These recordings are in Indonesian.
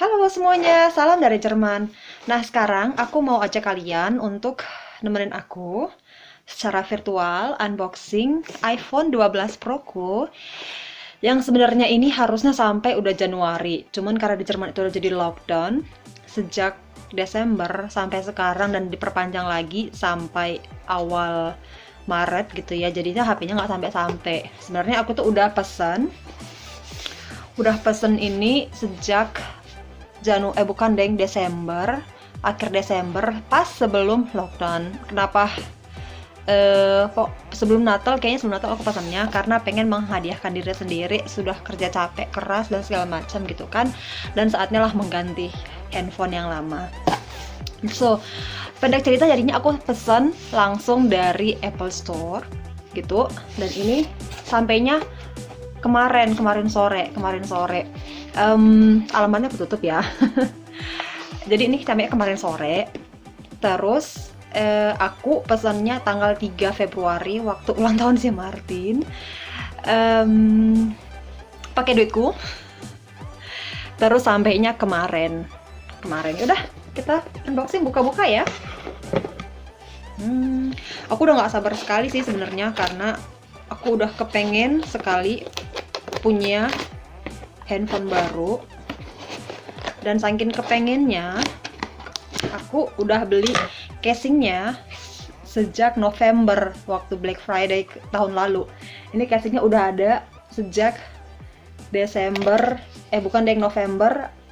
Halo semuanya, salam dari Jerman. Nah, sekarang aku mau ajak kalian untuk nemenin aku secara virtual unboxing iPhone 12 Pro-ku yang sebenarnya ini harusnya sampai udah Januari. Cuman karena di Jerman itu udah jadi lockdown sejak Desember sampai sekarang dan diperpanjang lagi sampai awal Maret gitu ya. Jadinya HP-nya nggak sampai-sampai. Sebenarnya aku tuh udah pesen ini sejak bukan deng, Desember, akhir Desember, pas sebelum lockdown. Kenapa? Sebelum Natal, kayaknya sebelum Natal aku pesannya karena pengen menghadiahkan diri sendiri, sudah kerja capek keras dan segala macam gitu kan, dan saatnya lah mengganti handphone yang lama. So, pendek cerita jadinya aku pesan langsung dari Apple Store gitu, dan ini sampainya kemarin sore. Alamatnya ketutup ya. Jadi ini sampai kemarin sore. Terus aku pesannya tanggal 3 Februari waktu ulang tahun si Martin. Pakai duitku. Terus sampainya kemarin. Udah, kita unboxing, buka-buka ya. Aku udah nggak sabar sekali sih sebenarnya karena aku udah kepengen sekali punya handphone baru, dan saking kepengennya aku udah beli casingnya sejak November waktu Black Friday tahun lalu. Ini casingnya udah ada sejak November,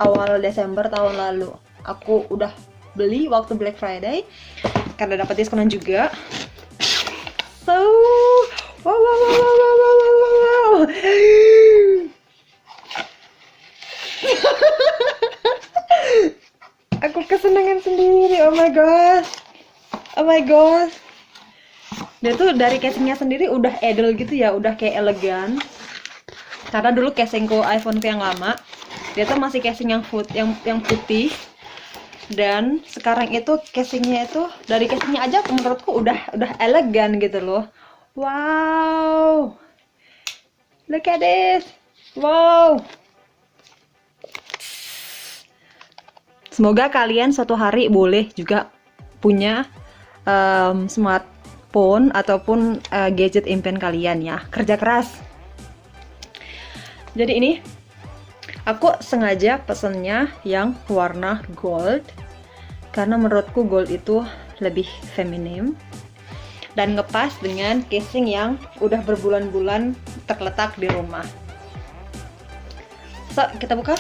awal Desember tahun lalu. Aku udah beli waktu Black Friday karena dapat diskonan juga. So, wow. Aku kesenangan sendiri. Oh my god. Dia tuh dari casingnya sendiri udah edel gitu ya, udah kayak elegan. Karena dulu casingku iPhone yang lama, dia tuh masih casing yang putih. Dan sekarang itu casingnya itu dari casingnya aja menurutku udah elegan gitu loh. Wow. Look at this. Wow. Semoga kalian suatu hari boleh juga punya smartphone ataupun gadget impian kalian ya. Kerja keras. Jadi ini aku sengaja pesennya yang warna gold karena menurutku gold itu lebih feminim dan ngepas dengan casing yang udah berbulan-bulan terletak di rumah. So, kita buka.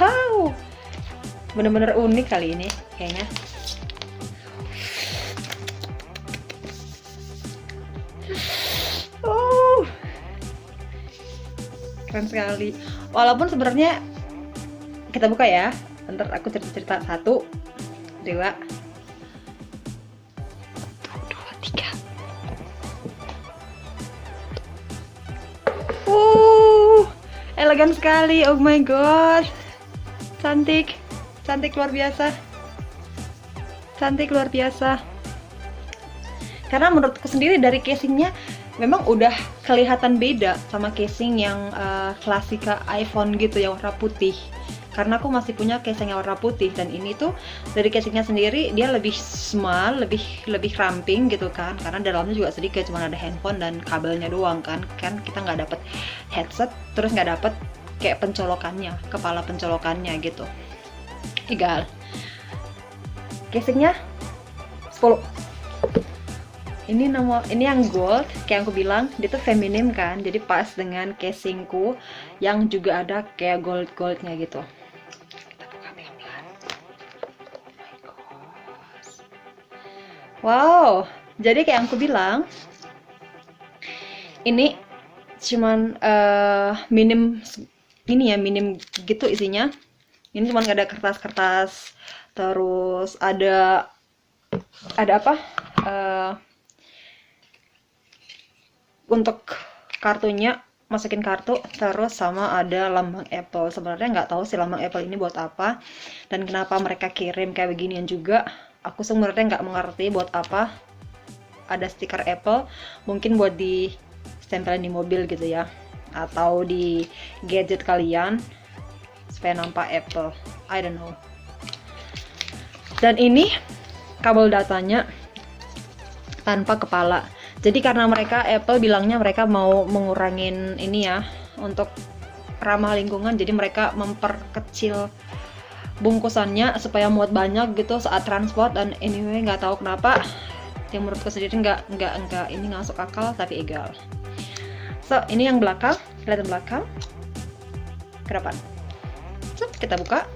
Wow, bener-bener unik kali ini kayaknya. Keren sekali. Walaupun sebenarnya kita buka ya. Ntar aku cerita-cerita. 1, 2, 3. Elegan sekali. Oh my god. Cantik luar biasa. Karena menurutku sendiri dari casingnya memang udah kelihatan beda sama casing yang klasika iPhone gitu yang warna putih. Karena aku masih punya casing yang warna putih, dan ini tuh dari casingnya sendiri dia lebih small, lebih ramping gitu kan. Karena dalamnya juga sedikit, cuma ada handphone dan kabelnya doang kan. Kan kita nggak dapet headset, terus nggak dapet kayak kepala pencolokannya gitu. Egal. Casingnya 10. Ini yang gold, kayak yang aku bilang, dia tuh feminim kan, jadi pas dengan casingku yang juga ada kayak goldnya gitu. Kita buka pelan-pelan. Wow, jadi kayak yang aku bilang, ini cuman minim gitu isinya. Ini cuman ada kertas-kertas, terus ada apa? Untuk kartunya, masukin kartu, terus sama ada lambang Apple. Sebenarnya nggak tahu sih lambang Apple ini buat apa dan kenapa mereka kirim kayak beginian juga. Aku sebenarnya nggak mengerti buat apa ada stiker Apple, mungkin buat di stempelin di mobil gitu ya. atau di gadget kalian supaya nampak Apple. I don't know. Dan ini kabel datanya tanpa kepala. Jadi karena Apple bilangnya mereka mau mengurangin ini ya, untuk ramah lingkungan, jadi mereka memperkecil bungkusannya supaya muat banyak gitu saat transport. Dan anyway, nggak tahu kenapa, yang menurutku sendiri nggak ini nggak masuk akal, tapi egal. So ini yang belakang, kelihatan belakang ke depan. So, kita buka.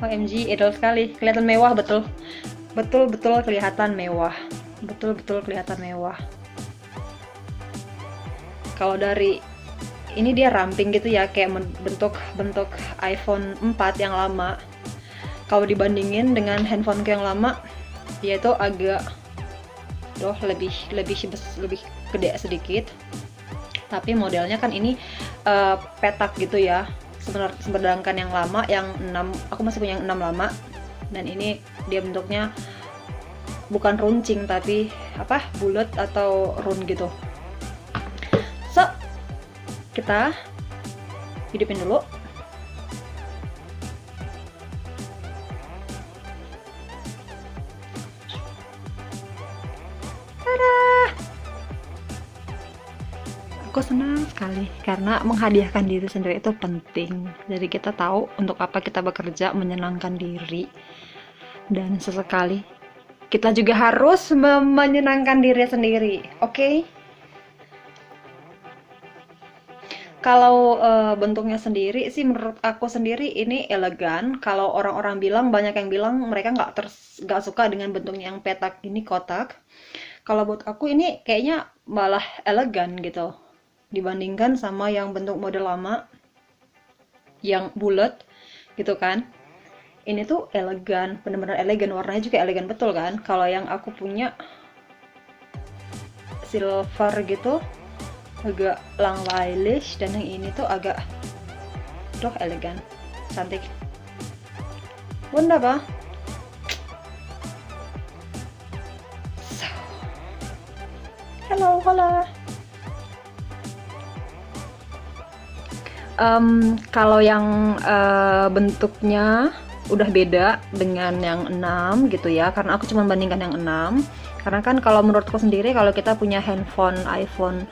OMG, idol sekali, kelihatan mewah, betul kelihatan mewah, betul kelihatan mewah. Kalau dari ini dia ramping gitu ya, kayak bentuk iPhone 4 yang lama. Kalau dibandingin dengan handphoneku yang lama, dia itu agak lebih gede sedikit. Tapi modelnya kan ini petak gitu ya. Sedangkan yang lama, yang 6, aku masih punya yang 6 lama, dan ini dia bentuknya bukan runcing tapi bulat atau round gitu. So kita hidupin dulu. Tada! Aku senang sekali karena menghadiahkan diri sendiri itu penting. Jadi kita tahu untuk apa kita bekerja, menyenangkan diri. Dan sesekali kita juga harus menyenangkan diri sendiri, oke? Kalau bentuknya sendiri sih, menurut aku sendiri ini elegan. Kalau orang-orang bilang, banyak yang bilang mereka nggak suka dengan bentuknya yang petak ini, kotak. Kalau buat aku ini kayaknya malah elegan gitu, dibandingkan sama yang bentuk model lama yang bulat gitu kan. Ini tuh elegan, bener-bener elegan, warnanya juga elegan betul kan. Kalau yang aku punya silver gitu agak langweilig, dan yang ini tuh agak elegan, cantik. Wunderbar. So. Hello. Kalau yang bentuknya udah beda dengan yang 6 gitu ya, karena aku cuma bandingkan yang 6. Karena kan kalau menurutku sendiri, kalau kita punya handphone iPhone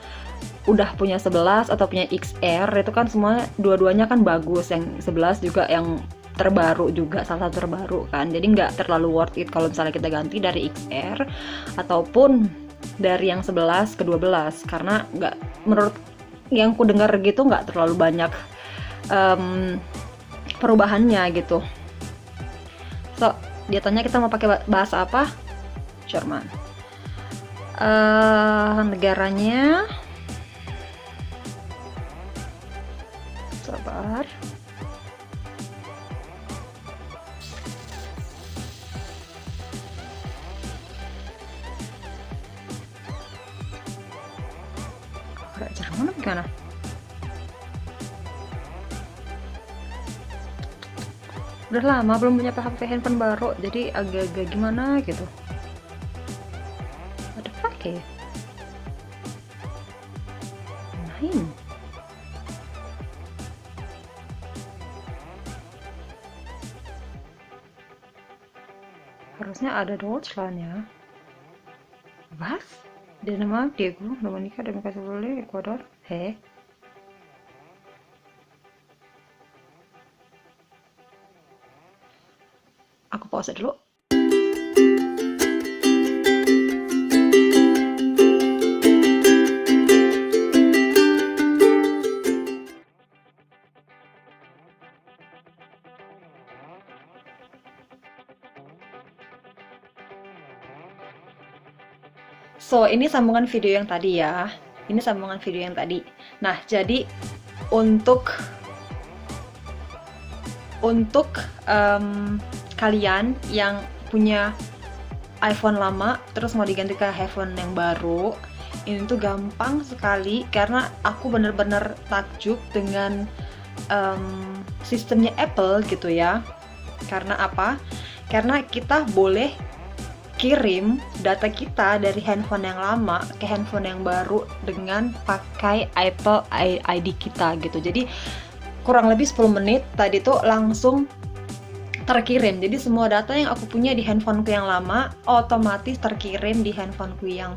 udah punya 11 atau punya XR, itu kan semua dua-duanya kan bagus. Yang 11 juga yang terbaru juga, salah satu terbaru kan. Jadi nggak terlalu worth it kalau misalnya kita ganti dari XR ataupun dari yang 11 ke 12, karena nggak, menurut yang ku dengar gitu, nggak terlalu banyak perubahannya gitu. So, dia tanya kita mau pakai bahasa apa? Jerman. Negaranya, sabar. Jerman apa gimana? Udah lama belum punya HP handphone baru, jadi agak-agak gimana gitu. Ada pakai main. Harusnya ada Deutschland ya. Was? Denmark, Diego, Dominika, Dominika Sebole, Ecuador. Aku pause dulu. So, ini sambungan video yang tadi ya. Ini sambungan video yang tadi. Nah, jadi untuk kalian yang punya iPhone lama terus mau diganti ke iPhone yang baru, ini tuh gampang sekali, karena aku bener-bener takjub dengan sistemnya Apple gitu ya. Karena apa? Karena kita boleh kirim data kita dari handphone yang lama ke handphone yang baru dengan pakai Apple ID kita gitu. Jadi kurang lebih 10 menit tadi tuh langsung terkirim. Jadi semua data yang aku punya di handphoneku yang lama otomatis terkirim di handphoneku yang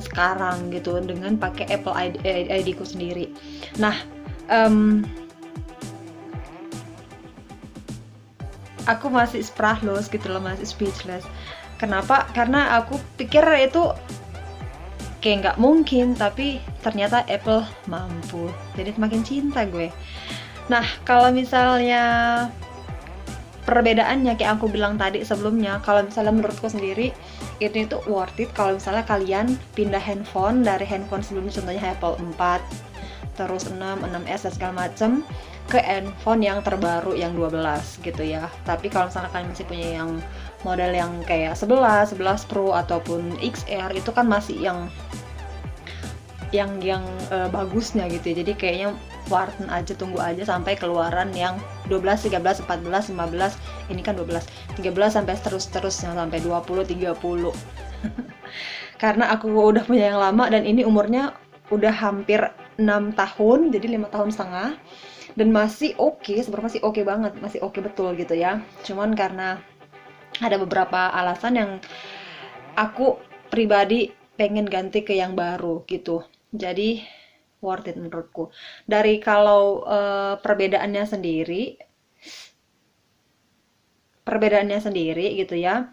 sekarang gitu dengan pakai Apple ID ku sendiri. Nah, aku masih speechless gitu loh, masih speechless. Kenapa? Karena aku pikir itu kayak nggak mungkin, tapi ternyata Apple mampu. Jadi semakin cinta gue. Nah, kalau misalnya perbedaannya kayak aku bilang tadi sebelumnya, kalau misalnya menurutku sendiri itu worth it kalau misalnya kalian pindah handphone dari handphone sebelumnya, contohnya Apple 4 terus 6, 6S dan segala macem ke handphone yang terbaru yang 12 gitu ya. Tapi kalau misalnya kalian masih punya yang model yang kayak 11 Pro ataupun XR, itu kan masih yang bagusnya gitu ya. Jadi kayaknya warten aja, tunggu aja sampai keluaran yang 12, 13, 14, 15, ini kan 12, 13 sampai terus-terusnya sampai 20, 30. Karena aku udah punya yang lama dan ini umurnya udah hampir 6 tahun, jadi 5 tahun setengah dan masih oke, sebenarnya masih oke banget, masih oke betul gitu ya. Cuman karena ada beberapa alasan yang aku pribadi pengen ganti ke yang baru gitu. Jadi worth it menurutku. Dari kalau perbedaannya sendiri gitu ya.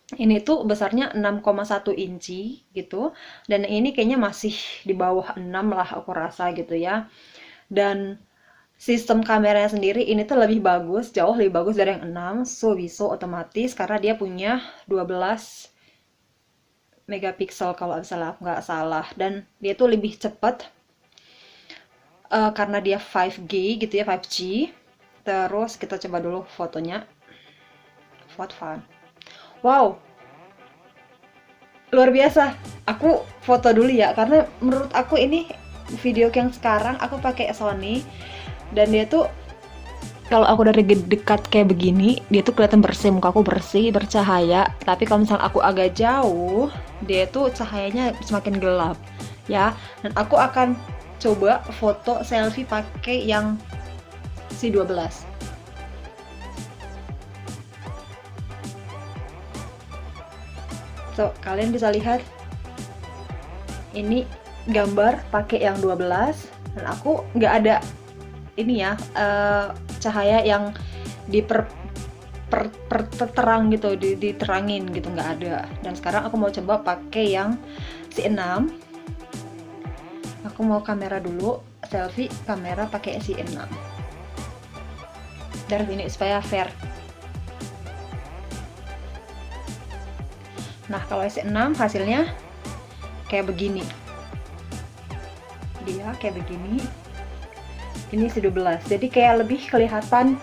Ini tuh besarnya 6,1 inci gitu, dan ini kayaknya masih di bawah 6 lah aku rasa gitu ya. Dan sistem kameranya sendiri ini tuh lebih bagus, jauh lebih bagus dari yang 6, so otomatis karena dia punya 12 megapiksel kalau misalnya aku nggak salah, dan dia tuh lebih cepat karena dia 5G gitu ya, 5G. Terus kita coba dulu fotonya. Fun. Wow, luar biasa. Aku foto dulu ya, karena menurut aku ini video yang sekarang aku pakai Sony dan dia tuh kalau aku dari dekat kayak begini, dia tuh kelihatan bersih, muka aku bersih, bercahaya. Tapi kalau misalnya aku agak jauh, dia tuh cahayanya semakin gelap ya. Dan aku akan coba foto selfie pakai yang si 12. So, kalian bisa lihat ini gambar pakai yang 12 dan aku nggak ada ini ya cahaya yang terang gitu, diterangin gitu, nggak ada. Dan sekarang aku mau coba pakai yang si 6. Aku mau kamera dulu, selfie kamera pakai si 6 dari sini supaya fair. Nah, kalau S6 hasilnya kayak begini. Dia kayak begini. Ini si 12. Jadi kayak lebih kelihatan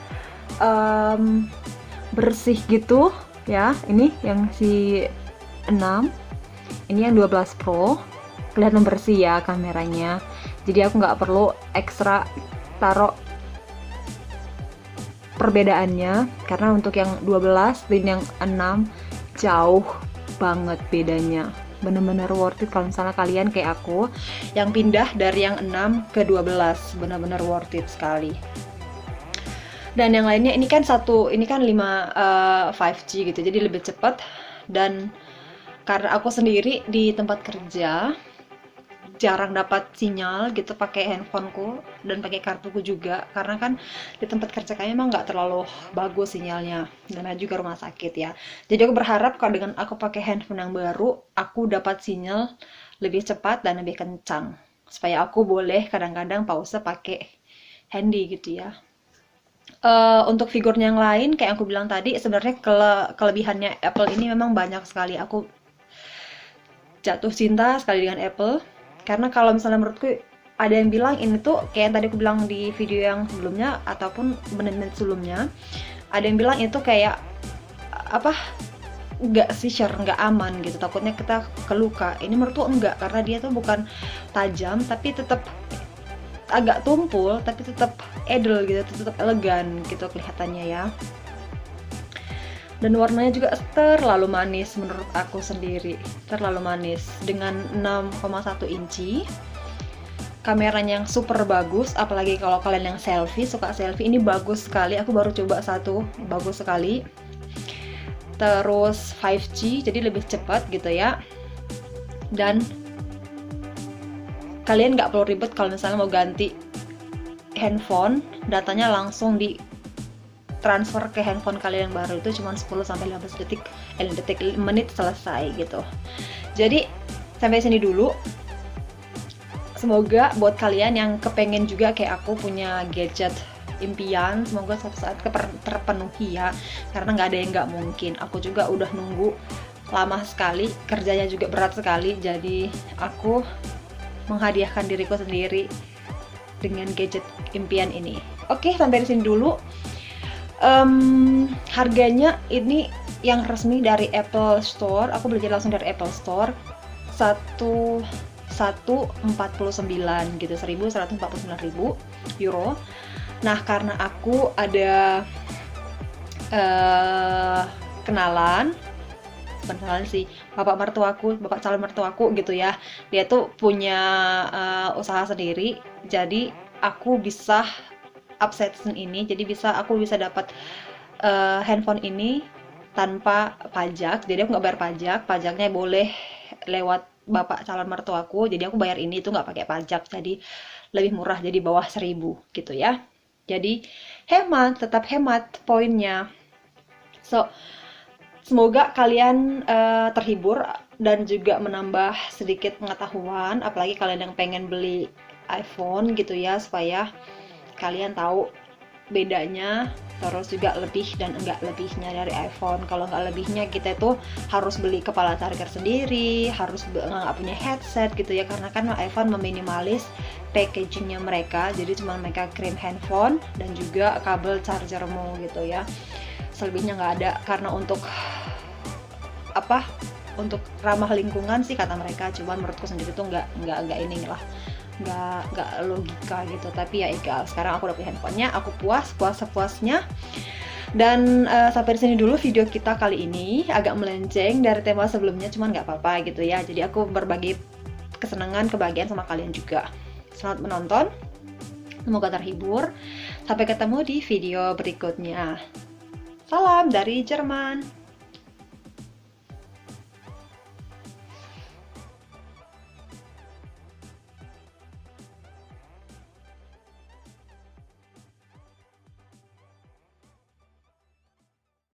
bersih gitu ya. Ini yang si 6. Ini yang 12 Pro. Kelihatan bersih ya kameranya. Jadi aku nggak perlu ekstra taruh perbedaannya, karena untuk yang 12 dan yang 6 jauh banget bedanya. Bener-bener worth it kalau misalnya kalian kayak aku yang pindah dari yang 6 ke 12, bener-bener worth it sekali. Dan yang lainnya ini kan 5G gitu, jadi lebih cepat. Dan karena aku sendiri di tempat kerja jarang dapat sinyal gitu pakai handphoneku dan pakai kartuku juga, karena kan di tempat kerja kayaknya emang nggak terlalu bagus sinyalnya, dan juga rumah sakit ya. Jadi aku berharap kalau dengan aku pakai handphone yang baru aku dapat sinyal lebih cepat dan lebih kencang supaya aku boleh kadang-kadang pause pakai handy gitu ya. Untuk figurnya yang lain kayak aku bilang tadi, sebenarnya kelebihannya Apple ini memang banyak sekali. Aku jatuh cinta sekali dengan Apple. Karena kalau misalnya menurutku ada yang bilang ini tuh kayak yang tadi aku bilang di video yang sebelumnya ataupun menit-menit sebelumnya, ada yang bilang itu kayak nggak nggak aman gitu, takutnya kita keluka. Ini menurutku enggak, karena dia tuh bukan tajam tapi tetap agak tumpul, tapi tetap edel gitu, tetap elegan gitu kelihatannya ya. dan warnanya juga terlalu manis menurut aku sendiri, terlalu manis. Dengan 6,1 inci, kameranya yang super bagus, apalagi kalau kalian yang selfie, suka selfie, ini bagus sekali. Aku baru coba satu, bagus sekali. Terus 5G, jadi lebih cepat gitu ya. Dan kalian nggak perlu ribet kalau misalnya mau ganti handphone, datanya langsung di transfer ke handphone kalian yang baru, itu cuma 10-15 menit selesai gitu. Jadi sampai sini dulu. Semoga buat kalian yang kepengen juga kayak aku punya gadget impian, semoga suatu saat terpenuhi ya, karena nggak ada yang nggak mungkin. Aku juga udah nunggu lama sekali, kerjanya juga berat sekali, jadi aku menghadiahkan diriku sendiri dengan gadget impian ini. Oke, sampai di sini dulu. Harganya ini yang resmi dari Apple Store, aku beli langsung dari Apple Store, 149 gitu, 1.149.000 euro. Nah, karena aku ada kenalan sih, bapak calon mertuaku gitu ya, dia tuh punya usaha sendiri, jadi aku bisa upseason ini, jadi aku bisa dapat handphone ini tanpa pajak. Jadi aku nggak bayar pajak, pajaknya boleh lewat bapak calon mertuaku, jadi aku bayar ini itu nggak pakai pajak, jadi lebih murah, jadi bawah 1.000 gitu ya. Jadi tetap hemat poinnya. So semoga kalian terhibur dan juga menambah sedikit pengetahuan, apalagi kalian yang pengen beli iPhone gitu ya, supaya kalian tahu bedanya, terus juga lebih dan enggak lebihnya dari iPhone. Kalau enggak lebihnya, kita tuh harus beli kepala charger sendiri, harus nggak punya headset gitu ya, karena kan iPhone meminimalis packagingnya mereka, jadi cuma mereka kirim handphone dan juga kabel chargermu gitu ya, selebihnya nggak ada. Karena untuk ramah lingkungan sih kata mereka, cuman menurutku sendiri tuh nggak inilah, nggak logika gitu. Tapi ya egal, sekarang aku udah punya handphonenya, aku puasnya. Dan sampai di sini dulu video kita kali ini, agak melenceng dari tema sebelumnya, cuman nggak apa-apa gitu ya. Jadi aku berbagi kebahagiaan sama kalian juga. Selamat menonton, semoga terhibur. Sampai ketemu di video berikutnya. Salam dari Jerman.